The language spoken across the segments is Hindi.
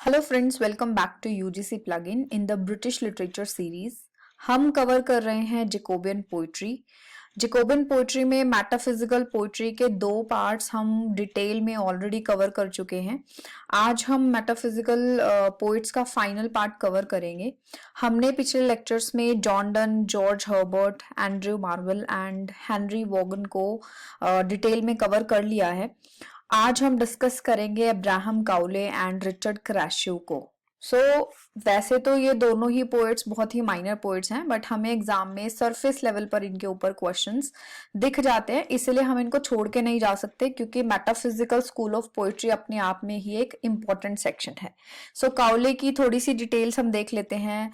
Hello friends, welcome back to UGC plugin in the British literature series. हम कवर कर रहे हैं जेकोबियन पोइट्री। जेकोबियन पोइट्री में मेटाफिजिकल पोइट्री के दो पार्ट्स हम डिटेल में ऑलरेडी कवर कर चुके हैं। आज हम मेटाफिजिकल पोइट्स का फाइनल पार्ट कवर करेंगे। हमने पिछले लेक्चर्स में John Donne, George Herbert, Andrew Marvell and Henry Vaughan को डिटेल में कवर कर लिया है। आज हम डिस्कस करेंगे Abraham Cowley and Richard Crashaw को। वैसे तो ये दोनों ही पोएट्स बहुत ही माइनर पोएट्स हैं, बट हमें एग्जाम में सरफेस लेवल पर इनके ऊपर क्वेश्चंस दिख जाते हैं, इसलिए हम इनको छोड़ के नहीं जा सकते क्योंकि मेटाफिजिकल स्कूल ऑफ पोएट्री अपने आप में ही एक इम्पॉर्टेंट सेक्शन है। काउले की थोड़ी सी डिटेल्स हम देख लेते हैं,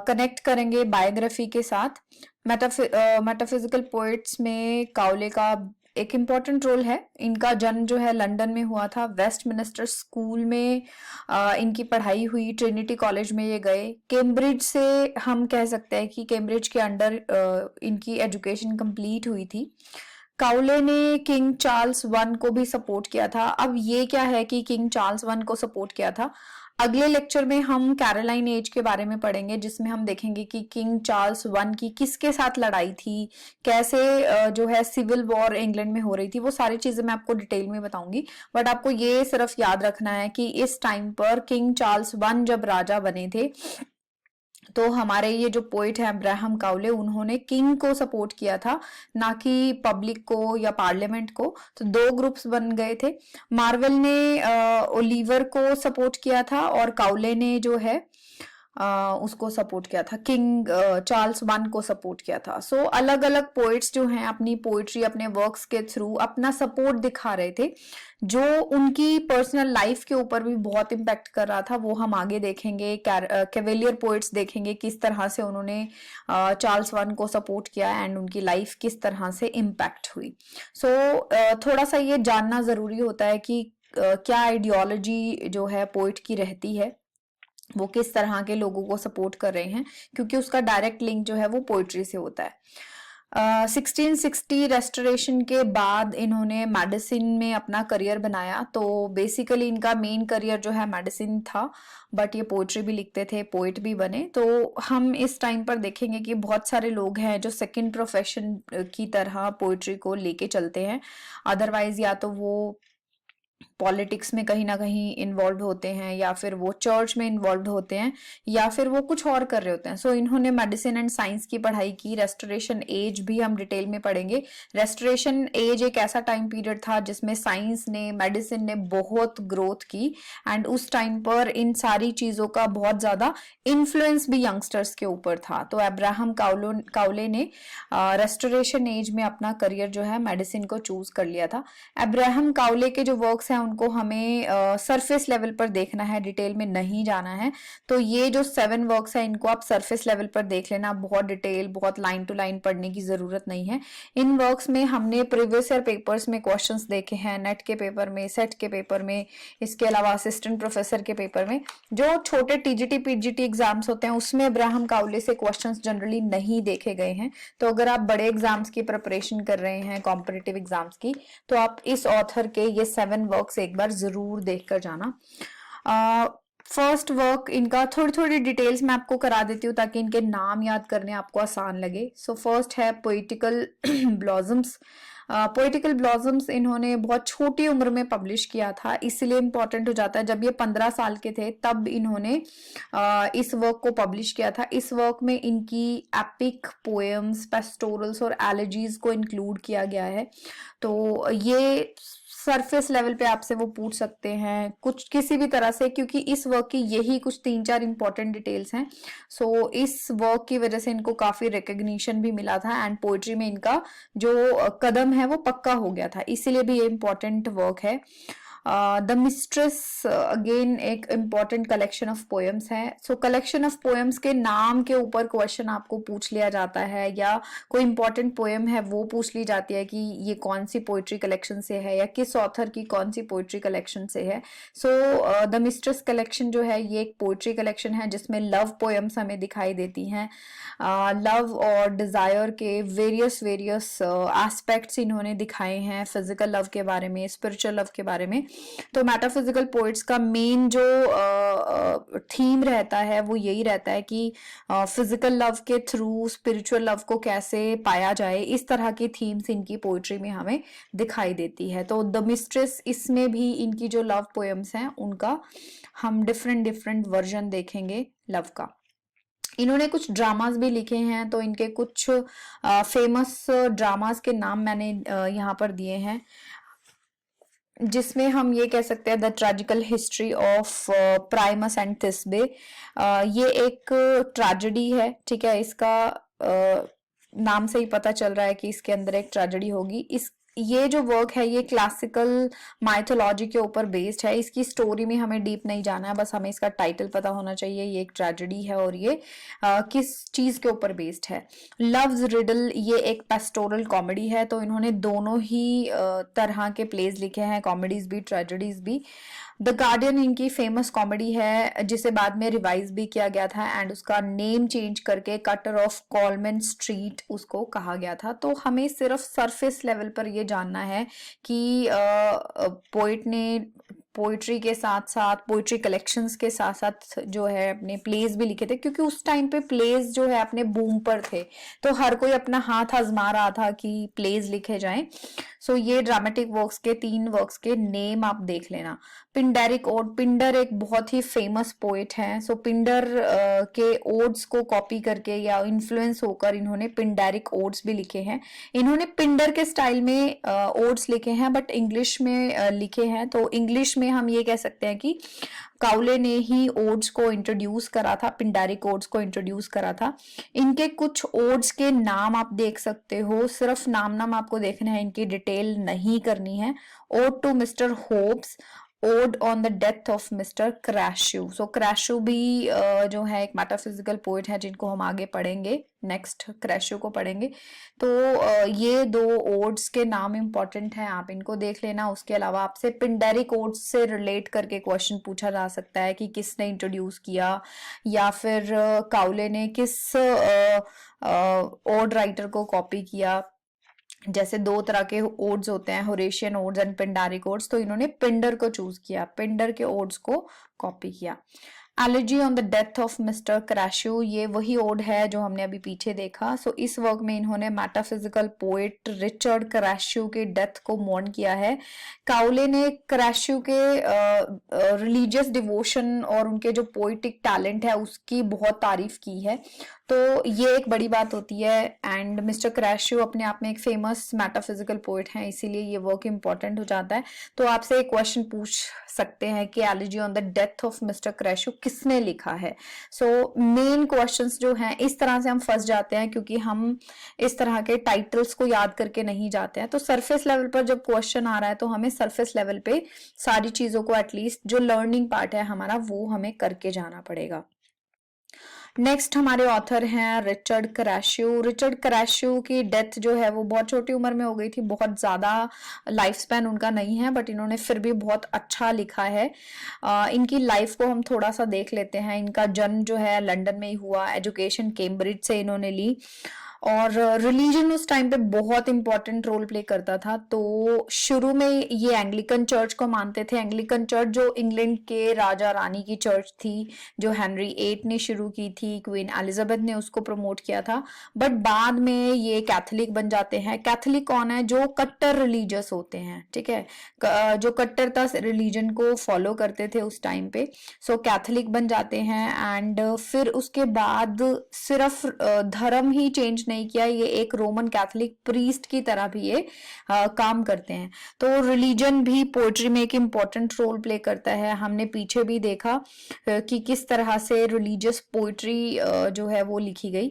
कनेक्ट करेंगे बायोग्राफी के साथ। मेटाफिजिकल पोएट्स में काउले का एक इम्पॉर्टेंट रोल है। इनका जन्म जो है लंदन में हुआ था। वेस्टमिनिस्टर स्कूल में इनकी पढ़ाई हुई, ट्रिनिटी कॉलेज में ये गए। कैम्ब्रिज से हम कह सकते हैं कि कैम्ब्रिज के अंडर इनकी एजुकेशन कंप्लीट हुई थी। काउले ने किंग चार्ल्स वन को भी सपोर्ट किया था। अब ये क्या है कि किंग चार्ल्स वन को सपोर्ट किया था, अगले लेक्चर में हम कैरोलाइन एज के बारे में पढ़ेंगे, जिसमें हम देखेंगे कि किंग चार्ल्स वन की किसके साथ लड़ाई थी, कैसे जो है सिविल वॉर इंग्लैंड में हो रही थी। वो सारी चीजें मैं आपको डिटेल में बताऊंगी, बट आपको ये सिर्फ याद रखना है कि इस टाइम पर किंग चार्ल्स वन जब राजा बने थे तो हमारे ये जो पोइट है अब्राहम काउले, उन्होंने किंग को सपोर्ट किया था, ना कि पब्लिक को या पार्लियामेंट को। तो दो ग्रुप्स बन गए थे। मार्वेल ने ओलिवर को सपोर्ट किया था और काउले ने जो है उसको सपोर्ट किया था, किंग चार्ल्स वन को सपोर्ट किया था। अलग अलग पोइट्स जो हैं अपनी पोइट्री, अपने वर्क्स के थ्रू अपना सपोर्ट दिखा रहे थे, जो उनकी पर्सनल लाइफ के ऊपर भी बहुत इम्पैक्ट कर रहा था। वो हम आगे देखेंगे। कैवेलियर पोइट्स देखेंगे किस तरह से उन्होंने चार्ल्स वन को सपोर्ट किया एंड उनकी लाइफ किस तरह से इम्पैक्ट हुई। थोड़ा सा ये जानना जरूरी होता है कि क्या आइडियोलॉजी जो है पोइट की रहती है, वो किस तरह के लोगों को सपोर्ट कर रहे हैं, क्योंकि उसका डायरेक्ट लिंक जो है वो पोइट्री से होता है। 1660 रेस्टोरेशन के बाद इन्होंने मेडिसिन में अपना करियर बनाया। तो बेसिकली इनका मेन करियर जो है मेडिसिन था, बट ये पोइट्री भी लिखते थे, पोइट भी बने। तो हम इस टाइम पर देखेंगे कि बहुत सारे लोग हैं जो सेकंड प्रोफेशन की तरह पोइट्री को लेके चलते हैं। अदरवाइज या तो वो पॉलिटिक्स में कहीं ना कहीं इन्वॉल्व होते हैं, या फिर वो चर्च में इन्वॉल्व होते हैं, या फिर वो कुछ और कर रहे होते हैं। इन्होंने मेडिसिन एंड साइंस की पढ़ाई की। रेस्टोरेशन एज भी हम डिटेल में पढ़ेंगे। रेस्टोरेशन एज एक ऐसा टाइम पीरियड था जिसमें साइंस ने, मेडिसिन ने बहुत ग्रोथ की, एंड उस टाइम पर इन सारी चीजों का बहुत ज्यादा इन्फ्लुएंस भी यंगस्टर्स के ऊपर था। तो अब्राहम काउले ने रेस्टोरेशन एज में अपना करियर जो है मेडिसिन को चूज कर लिया था। अब्राहम काउले के जो वर्क्स हैं उनको हमें सरफेस लेवल पर देखना है, डिटेल में नहीं जाना है। तो ये जो 7 वर्क्स हैं इनको आप सरफेस लेवल पर देख लेना, बहुत डिटेल, बहुत लाइन टू लाइन पढ़ने की जरूरत नहीं है। इन वर्क्स में हमने प्रीवियस ईयर पेपर्स में क्वेश्चंस देखे हैं, नेट के पेपर में, सेट के पेपर में, इसके अलावा असिस्टेंट प्रोफेसर के पेपर में। जो छोटे टीजीटी पीजीटी एग्जाम्स होते हैं उसमें अब्राहम काउले से क्वेश्चंस जनरली नहीं देखे गए हैं। तो अगर आप बड़े एग्जाम्स की प्रिपरेशन कर रहे हैं, कॉम्पिटिटिव एग्जाम्स की, तो आप इस ऑथर के ये 7 वर्क्स एक बार जरूर देख कर जाना। फर्स्ट वर्क इनका थोड़ी थोड़ी डिटेल्स मैं आपको करा देती हूँ ताकि इनके नाम याद करने आपको आसान लगे। फर्स्ट है पोइटिकल ब्लॉसम्स। पोइटिकल ब्लॉसम्स इन्होंने बहुत छोटी उम्र में पब्लिश किया था, इसलिए इंपॉर्टेंट हो जाता है। जब ये 15 साल के थे तब इन्होंने इस वर्क को पब्लिश किया था। इस वर्क में इनकी एपिक पोएम्स, पेस्टोरल्स और एलेजीज को इंक्लूड किया गया है। तो ये सरफेस लेवल पे आपसे वो पूछ सकते हैं कुछ किसी भी तरह से, क्योंकि इस वर्क की यही कुछ 3-4 इंपॉर्टेंट डिटेल्स हैं। इस वर्क की वजह से इनको काफी रिकग्निशन भी मिला था एंड पोइट्री में इनका जो कदम है वो पक्का हो गया था, इसीलिए भी ये इंपॉर्टेंट वर्क है। द मिस्ट्रेस अगेन एक इम्पॉर्टेंट कलेक्शन ऑफ पोएम्स है। कलेक्शन ऑफ पोएम्स के नाम के ऊपर क्वेश्चन आपको पूछ लिया जाता है, या कोई इंपॉर्टेंट पोएम है वो पूछ ली जाती है कि ये कौन सी पोइट्री कलेक्शन से है या किस ऑथर की कौन सी पोइट्री कलेक्शन से है। द मिस्ट्रेस कलेक्शन जो है ये एक पोइट्री कलेक्शन है जिसमें लव पोएम्स हमें दिखाई देती हैं। लव और डिजायर के वेरियस एस्पेक्ट्स इन्होंने दिखाए हैं, फिजिकल लव के बारे में, स्पिरिचुअल लव के बारे में। तो मेटाफिजिकल पोइट्स का मेन जो थीम रहता है वो यही रहता है कि फिजिकल लव के थ्रू स्पिरिचुअल लव को कैसे पाया जाए, इस तरह की थीम्स इनकी पोइट्री में हमें दिखाई देती है। तो द मिस्ट्रेस, इसमें भी इनकी जो लव पोएम्स हैं उनका हम डिफरेंट डिफरेंट वर्जन देखेंगे लव का। इन्होंने कुछ ड्रामास भी लिखे हैं, तो इनके कुछ फेमस ड्रामास के नाम मैंने यहाँ पर दिए हैं, जिसमें हम ये कह सकते हैं the tragical history of Pyramus and Thisbe. ये एक ट्रेजेडी है, ठीक है, इसका नाम से ही पता चल रहा है कि इसके अंदर एक ट्रेजेडी होगी। इस ये जो वर्क है ये क्लासिकल माइथोलॉजी के ऊपर बेस्ड है। इसकी स्टोरी में हमें डीप नहीं जाना है, बस हमें इसका टाइटल पता होना चाहिए। ये एक ट्रेजेडी है और ये किस चीज के ऊपर बेस्ड है। लव्स रिडल, ये एक पेस्टोरल कॉमेडी है। तो इन्होंने दोनों ही तरह के प्लेज लिखे हैं, कॉमेडीज भी ट्रेजेडीज भी। द गार्डियन इनकी फेमस कॉमेडी है, जिसे बाद में रिवाइज भी किया गया था एंड उसका नेम चेंज करके कटर ऑफ कॉलमैन स्ट्रीट उसको कहा गया था। तो हमें सिर्फ सरफेस लेवल पर ये जानना है कि पोइट ने पोइट्री के साथ साथ, पोइट्री कलेक्शंस के साथ साथ जो है अपने प्लेज भी लिखे थे, क्योंकि उस टाइम पे प्लेज जो है अपने बूम पर थे, तो हर कोई अपना हाथ आजमा रहा था कि प्लेज लिखे जाएं। सो ये ड्रामेटिक वर्क्स के 3 वर्क्स के नेम आप देख लेना। पिंडरिक ओड, पिंडर एक बहुत ही फेमस पोइट है। सो पिंडर के ओड्स को कॉपी करके या इन्फ्लुएंस होकर इन्होंने पिंडरिक ओड्स भी लिखे हैं। इन्होंने पिंडर के स्टाइल में ओड्स लिखे हैं, बट इंग्लिश में लिखे हैं। तो इंग्लिश में हम ये कह सकते हैं कि काउले ने ही ओड्स को इंट्रोड्यूस करा था, पिंडरिक ओड्स को इंट्रोड्यूस करा था। इनके कुछ ओड्स के नाम आप देख सकते हो, सिर्फ नाम आपको देखना है, इनकी डिटेल नहीं करनी है। Ode to mister Hobbes, ode on the death of mister Crashaw. So Crashaw भी जो है एक मेटाफिजिकल पोइट है, जिनको हम आगे पढ़ेंगे, नेक्स्ट क्रैशू को पढ़ेंगे। तो ये 2 ओड्स के नाम इंपॉर्टेंट हैं, आप इनको देख लेना। उसके अलावा आपसे पिंडरिक ओड्स से रिलेट करके क्वेश्चन पूछा जा सकता है कि किसने इंट्रोड्यूस किया, या फिर काउले ने किस ओड राइटर को कॉपी किया। जैसे 2 तरह के ओड्स होते हैं, होरेशियन ओड्स एंड पिंडरिक ओड्स, तो इन्होंने पिंडर को चूज किया, पिंडर के ओड्स को कॉपी किया। Elegy on the death of mister Crashaw, ये वही ओड है जो हमने अभी पीछे देखा। सो इस वर्क में इन्होंने मेटाफिजिकल पोएट रिचर्ड क्रैशू के डेथ को मॉर्न किया है। काउले ने क्रैशू के रिलीजियस डिवोशन और उनके जो पोइटिक टैलेंट है उसकी बहुत तारीफ की है, तो ये एक बड़ी बात होती है। एंड मिस्टर क्रैशू अपने आप में एक फेमस मेटाफिजिकल पोइट हैं, इसीलिए ये वर्क इंपॉर्टेंट हो जाता है। तो आपसे एक क्वेश्चन पूछ सकते हैं कि elegy on the death of mister Crashaw किसने लिखा है। सो मेन क्वेश्चंस जो हैं, इस तरह से हम फंस जाते हैं क्योंकि हम इस तरह के टाइटल्स को याद करके नहीं जाते हैं। तो सरफेस लेवल पर जब क्वेश्चन आ रहा है तो हमें सरफेस लेवल पे सारी चीजों को, एटलीस्ट जो लर्निंग पार्ट है हमारा, वो हमें करके जाना पड़ेगा। नेक्स्ट हमारे ऑथर हैं रिचर्ड क्रैशू। रिचर्ड क्रैशू की डेथ जो है वो बहुत छोटी उम्र में हो गई थी, बहुत ज़्यादा लाइफ स्पैन उनका नहीं है, बट इन्होंने फिर भी बहुत अच्छा लिखा है। इनकी लाइफ को हम थोड़ा सा देख लेते हैं। इनका जन्म जो है लंदन में ही हुआ, एजुकेशन कैम्ब्रिज से इन्होंने ली, और रिलीजन उस टाइम पे बहुत इंपॉर्टेंट रोल प्ले करता था। तो शुरू में ये एंग्लिकन चर्च को मानते थे। एंग्लिकन चर्च जो इंग्लैंड के राजा रानी की चर्च थी, जो हेनरी 8 ने शुरू की थी, क्वीन एलिजाबेथ ने उसको प्रमोट किया था। बट बाद में ये कैथोलिक बन जाते हैं। कैथोलिक कौन है? जो कट्टर रिलीजियस होते हैं, ठीक है, जो कट्टरता रिलीजन को फॉलो करते थे उस टाइम पे। सो कैथोलिक बन जाते हैं एंड फिर उसके बाद सिर्फ धर्म ही चेंज नहीं किया, ये एक रोमन कैथोलिक प्रीस्ट की तरह भी ये काम करते हैं। तो रिलीजन भी पोएट्री में एक इम्पोर्टेंट रोल प्ले करता है। हमने पीछे भी देखा कि किस तरह से रिलीजियस पोएट्री जो है वो लिखी गई।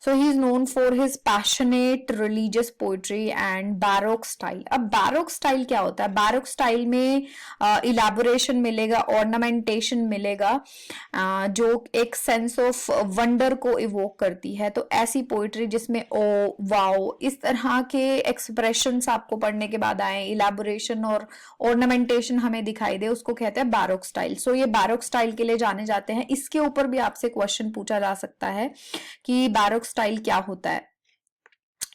So he is known for his passionate religious poetry and baroque style. अब बैरोक स्टाइल क्या होता है? बैरोक स्टाइल में इलैबोरेशन मिलेगा, ऑर्नामेंटेशन मिलेगा, जो एक सेंस ऑफ वंडर को इवोक करती है। तो ऐसी पोएट्री जिसमें ओ वाओ इस तरह के एक्सप्रेशंस आपको पढ़ने के बाद आए, इलैबोरेशन और ऑर्नामेंटेशन हमें दिखाई दे, उसको कहते हैं बैरोक स्टाइल। सो ये बैरोक स्टाइल के लिए जाने जाते हैं। इसके ऊपर भी आपसे क्वेश्चन पूछा जा सकता है कि बैरोक स्टाइल क्या होता है।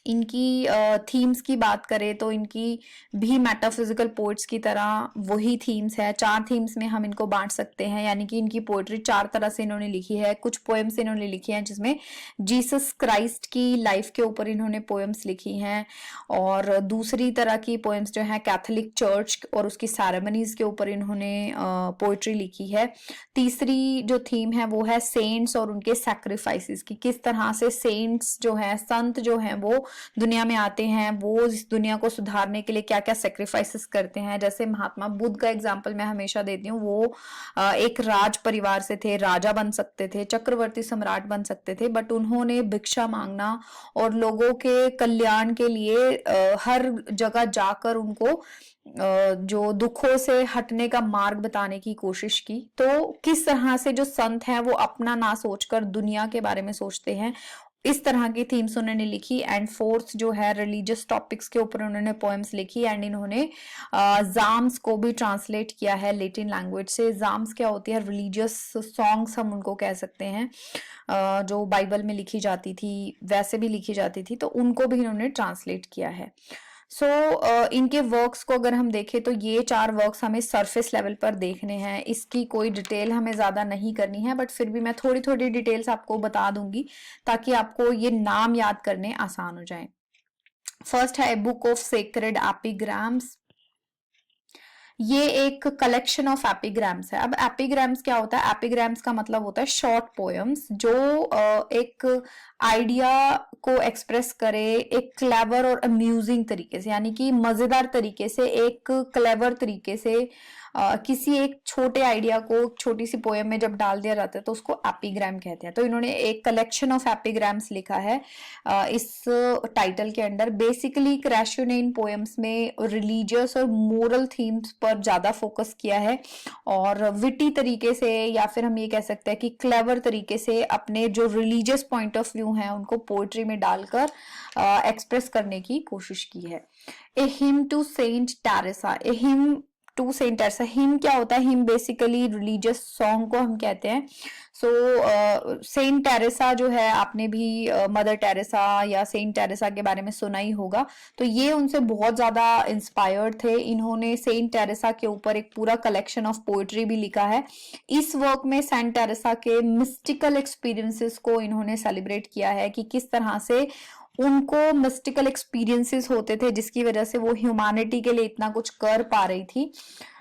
इनकी थीम्स की बात करें तो इनकी भी मेटाफिजिकल पोइट्स की तरह वही थीम्स है। 4 थीम्स में हम इनको बांट सकते हैं, यानी कि इनकी पोइट्री 4 तरह से इन्होंने लिखी है। कुछ पोएम्स इन्होंने लिखी हैं जिसमें जीसस क्राइस्ट की लाइफ के ऊपर इन्होंने पोएम्स लिखी हैं, और दूसरी तरह की पोएम्स जो है कैथोलिक चर्च और उसकी सैरेमनीज के ऊपर इन्होंने पोइट्री लिखी है। तीसरी जो थीम है वो है सेंट्स और उनके सैक्रिफाइसेस की, किस तरह से सेंट्स जो है, संत जो हैं वो दुनिया में आते हैं, वो इस दुनिया को सुधारने के लिए क्या क्या सेक्रीफाइसेस करते हैं। जैसे महात्मा बुद्ध का एग्जाम्पल मैं हमेशा देती हूँ, वो एक राज परिवार से थे, राजा बन सकते थे, चक्रवर्ती सम्राट बन सकते थे, बट उन्होंने भिक्षा मांगना और लोगों के कल्याण के लिए हर जगह जाकर उनको जो दुखों से हटने का मार्ग बताने की कोशिश की। तो किस तरह से जो संत हैं वो अपना ना सोचकर दुनिया के बारे में सोचते हैं, इस तरह की थीम्स उन्होंने लिखी। एंड फोर्थ जो है रिलीजियस टॉपिक्स के ऊपर उन्होंने पोएम्स लिखी, एंड इन्होंने जाम्स को भी ट्रांसलेट किया है लेटिन लैंग्वेज से। जाम्स क्या होती है? रिलीजियस सॉन्ग्स हम उनको कह सकते हैं, जो बाइबल में लिखी जाती थी वैसे भी लिखी जाती थी, तो उनको भी इन्होंने ट्रांसलेट किया है। सो इनके वर्क्स को अगर हम देखें तो ये 4 वर्क्स हमें सरफेस लेवल पर देखने हैं, इसकी कोई डिटेल हमें ज्यादा नहीं करनी है, बट फिर भी मैं थोड़ी थोड़ी डिटेल्स आपको बता दूंगी ताकि आपको ये नाम याद करने आसान हो जाए। फर्स्ट है बुक ऑफ सेक्रेड एपिग्राम्स। ये एक कलेक्शन ऑफ एपिग्राम्स है। अब एपिग्राम्स क्या होता है? एपिग्राम्स का मतलब होता है शॉर्ट पोएम्स जो एक आइडिया को एक्सप्रेस करे एक क्लेवर और अम्यूजिंग तरीके से, यानी कि मजेदार तरीके से, एक क्लेवर तरीके से किसी एक छोटे आइडिया को छोटी सी पोएम में जब डाल दिया जाता है तो उसको एपिग्राम कहते हैं। तो इन्होंने एक कलेक्शन ऑफ एपिग्राम्स लिखा है इस टाइटल के अंडर। बेसिकली क्रैशो ने इन पोएम्स में रिलीजियस और मोरल थीम्स पर ज्यादा फोकस किया है, और विटी तरीके से या फिर हम ये कह सकते हैं कि क्लेवर तरीके से अपने जो रिलीजियस पॉइंट ऑफ व्यू हैं उनको पोएट्री में डालकर एक्सप्रेस करने की कोशिश की है। A hymn to Saint Teresa. A hymn to Saint Teresa, hymn क्या होता है? हिम बेसिकली रिलीजियस सॉन्ग को हम कहते हैं। सो सेंट टेरेसा जो है, आपने भी मदर टेरेसा या सेंट टेरेसा के बारे में सुना ही होगा, तो ये उनसे बहुत ज्यादा इंस्पायर्ड थे। इन्होंने सेंट टेरेसा के ऊपर एक पूरा कलेक्शन ऑफ पोएट्री भी लिखा है। इस वर्क में सेंट टेरेसा के मिस्टिकल एक्सपीरियंसेस को इन्होंने सेलिब्रेट किया है कि किस तरह से उनको मिस्टिकल एक्सपीरियंसेस होते थे जिसकी वजह से वो ह्यूमैनिटी के लिए इतना कुछ कर पा रही थी।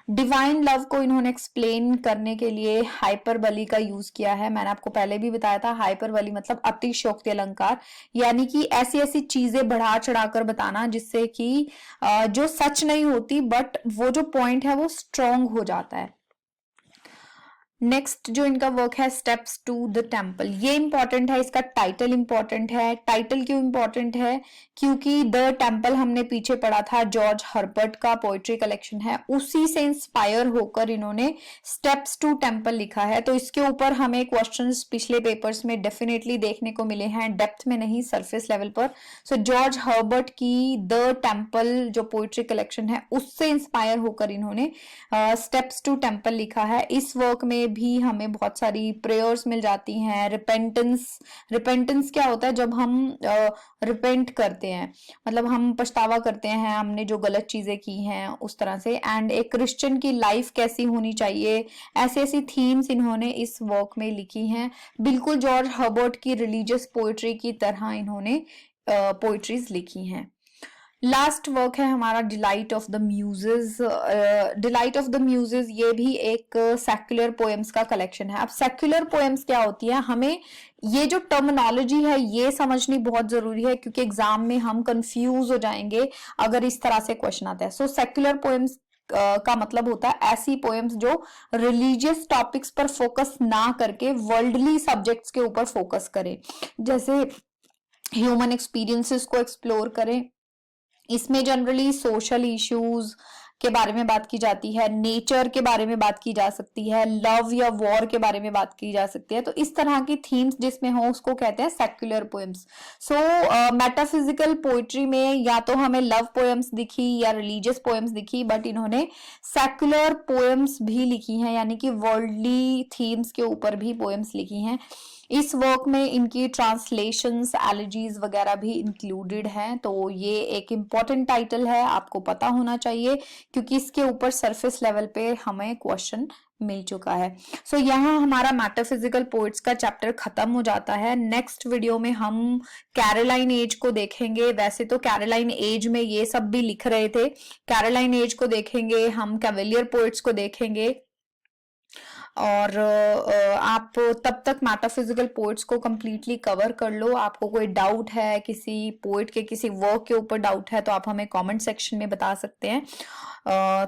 डिवाइन लव को इन्होंने एक्सप्लेन करने के लिए हाइपरबली का यूज किया है। मैंने आपको पहले भी बताया था, हाइपरबली मतलब अतिशयोक्ति अलंकार, यानी कि ऐसी ऐसी चीजें बढ़ा चढ़ाकर बताना जिससे कि जो सच नहीं होती बट वो जो पॉइंट है वो स्ट्रॉन्ग हो जाता है। नेक्स्ट जो इनका वर्क है स्टेप्स टू द टेम्पल, ये इंपॉर्टेंट है, इसका टाइटल इंपॉर्टेंट है। टाइटल क्यों इंपॉर्टेंट है? क्योंकि द टेम्पल हमने पीछे पढ़ा था, जॉर्ज हर्बर्ट का पोएट्री कलेक्शन है, उसी से इंस्पायर होकर इन्होंने स्टेप्स टू टेम्पल लिखा है। तो इसके ऊपर हमें क्वेश्चंस पिछले पेपर्स में डेफिनेटली देखने को मिले हैं, डेप्थ में नहीं, सरफेस लेवल पर। सो जॉर्ज हर्बर्ट की द टेम्पल जो पोएट्री कलेक्शन है उससे इंस्पायर होकर इन्होंने स्टेप्स टू टेम्पल लिखा है। इस वर्क में भी हमें बहुत सारी प्रेयर्स मिल जाती हैं। रिपेंटेंस क्या होता है? जब हम रिपेंट करते हैं, मतलब हम पछतावा करते हैं हमने जो गलत चीजें की हैं उस तरह से। एंड एक क्रिश्चियन की लाइफ कैसी होनी चाहिए, ऐसी ऐसी थीम्स इन्होंने इस वर्क में लिखी हैं। बिल्कुल जॉर्ज हर्बर्ट की रिलीजियस पोएट्री की तरह इन्होंने पोएट्रीज लिखी हैं। लास्ट वर्क है हमारा delight of the Muses. Delight of the Muses ये भी एक सेक्युलर पोएम्स का कलेक्शन है। अब सेक्युलर पोएम्स क्या होती है, हमें ये जो टर्मिनोलॉजी है ये समझनी बहुत जरूरी है, क्योंकि एग्जाम में हम कंफ्यूज हो जाएंगे अगर इस तरह से क्वेश्चन आता है। सो सेक्युलर पोएम्स का मतलब होता है ऐसी पोएम्स जो रिलीजियस टॉपिक्स पर फोकस ना करके वर्ल्डली सब्जेक्ट्स के ऊपर फोकस करें, जैसे ह्यूमन एक्सपीरियंसेस को एक्सप्लोर करें। इसमें जनरली सोशल इश्यूज के बारे में बात की जाती है, नेचर के बारे में बात की जा सकती है, लव या वॉर के बारे में बात की जा सकती है। तो इस तरह की थीम्स जिसमें हो उसको कहते हैं सेक्युलर पोएम्स। सो मेटाफिजिकल पोएट्री में या तो हमें लव पोएम्स दिखी या रिलीजियस पोएम्स दिखी, बट इन्होंने सेक्युलर पोएम्स भी लिखी हैं, यानी कि वर्ल्डली थीम्स के ऊपर भी पोएम्स लिखी हैं। इस वर्क में इनकी ट्रांसलेशंस, एलॉजीज वगैरह भी इंक्लूडेड हैं, तो ये एक इम्पॉर्टेंट टाइटल है, आपको पता होना चाहिए क्योंकि इसके ऊपर सरफेस लेवल पे हमें क्वेश्चन मिल चुका है। सो यहाँ हमारा मेटाफिजिकल पोइट्स का चैप्टर खत्म हो जाता है। नेक्स्ट वीडियो में हम कैरोलाइन एज को देखेंगे। वैसे तो कैरोलाइन एज में ये सब भी लिख रहे थे, कैरोलाइन एज को देखेंगे, हम कैवेलियर पोइट्स को देखेंगे। और आप तब तक मेटाफिजिकल पोइट्स को कंप्लीटली कवर कर लो। आपको कोई डाउट है, किसी पोइट के किसी वर्क के ऊपर डाउट है, तो आप हमें कमेंट सेक्शन में बता सकते हैं।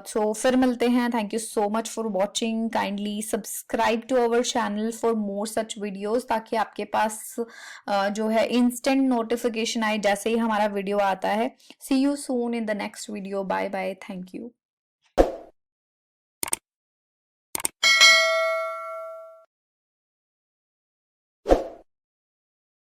तो फिर मिलते हैं। Thank you so much for watching. Kindly subscribe to our channel for more such videos, ताकि आपके पास जो है इंस्टेंट नोटिफिकेशन आए जैसे ही हमारा वीडियो आता है। See you soon in the next video. Bye bye. Thank you.